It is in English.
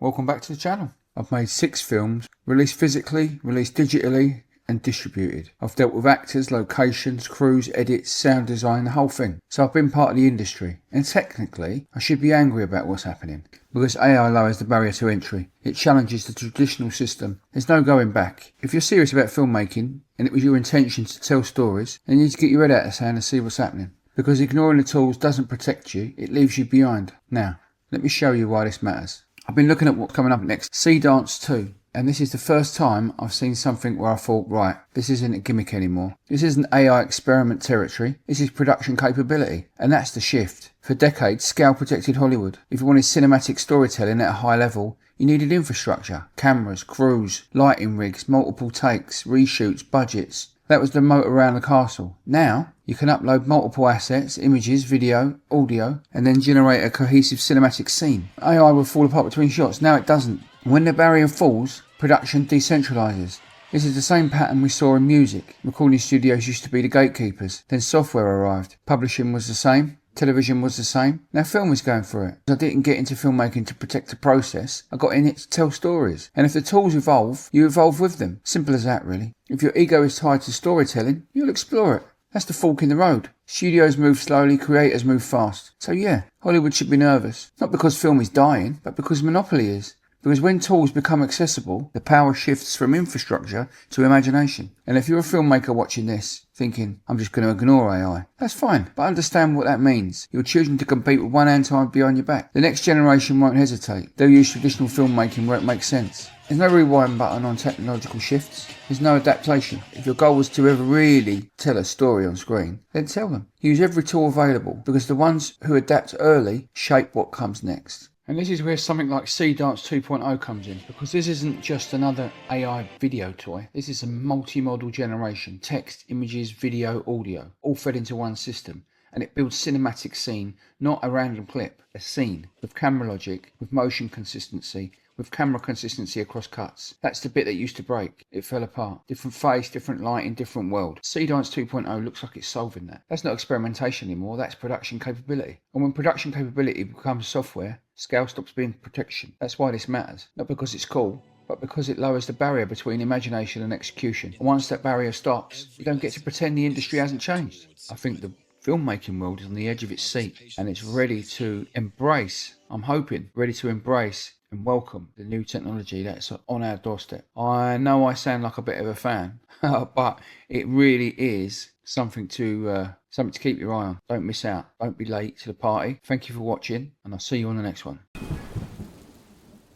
Welcome back to the channel. I've made 6 films, released physically, released digitally and distributed. I've dealt with actors, locations, crews, edits, sound design, the whole thing. So I've been part of the industry, and technically I should be angry about what's happening because AI lowers the barrier to entry. It challenges the traditional system. There's no going back. If you're serious about filmmaking and it was your intention to tell stories, then you need to get your head out of the sand and see what's happening. Because ignoring the tools doesn't protect you, it leaves you behind. Now, let me show you why this matters. I've been looking at what's coming up next, Seedance 2, and this is the first time I've seen something where I thought, right, this isn't a gimmick anymore. This isn't AI experiment territory, this is production capability, and that's the shift. For decades, scale protected Hollywood. If you wanted cinematic storytelling at a high level, you needed infrastructure, cameras, crews, lighting rigs, multiple takes, reshoots, budgets. That was the moat around the castle. Now, you can upload multiple assets, images, video, audio, and then generate a cohesive cinematic scene. AI will fall apart between shots. Now it doesn't. When the barrier falls, production decentralizes. This is the same pattern we saw in music. Recording studios used to be the gatekeepers. Then software arrived. Publishing was the same. Television was the same. Now film is going for it. I didn't get into filmmaking to protect the process. I got in it to tell stories. And if the tools evolve, you evolve with them. Simple as that, really. If your ego is tied to storytelling, you'll explore it. That's the fork in the road. Studios move slowly, creators move fast. So yeah, Hollywood should be nervous. Not because film is dying, but because monopoly is. Because when tools become accessible, the power shifts from infrastructure to imagination. And if you're a filmmaker watching this, thinking, I'm just going to ignore AI, that's fine, but understand what that means. You're choosing to compete with one hand tied behind your back. The next generation won't hesitate. They'll use traditional filmmaking where it makes sense. There's no rewind button on technological shifts. There's no adaptation. If your goal was to ever really tell a story on screen, then tell them. Use every tool available, because the ones who adapt early shape what comes next. And this is where something like Seedance 2.0 comes in, because this isn't just another AI video toy. This is a multimodal generation, text, images, video, audio, all fed into one system. And it builds cinematic scene, not a random clip, a scene, with camera logic, with motion consistency, with camera consistency across cuts. That's the bit that used to break. It fell apart. Different face, different lighting, different world. Seedance 2.0 looks like it's solving that. That's not experimentation anymore, that's production capability. And when production capability becomes software, scale stops being protection. That's why this matters. Not because it's cool, but because it lowers the barrier between imagination and execution. And once that barrier stops, you don't get to pretend the industry hasn't changed. I think the filmmaking world is on the edge of its seat, and it's ready to embrace, I'm hoping, ready to embrace and welcome the new technology that's on our doorstep. I know I sound like a bit of a fan, but it really is something to keep your eye on. Don't miss out. Don't be late to the party. Thank you for watching, and I'll see you on the next one.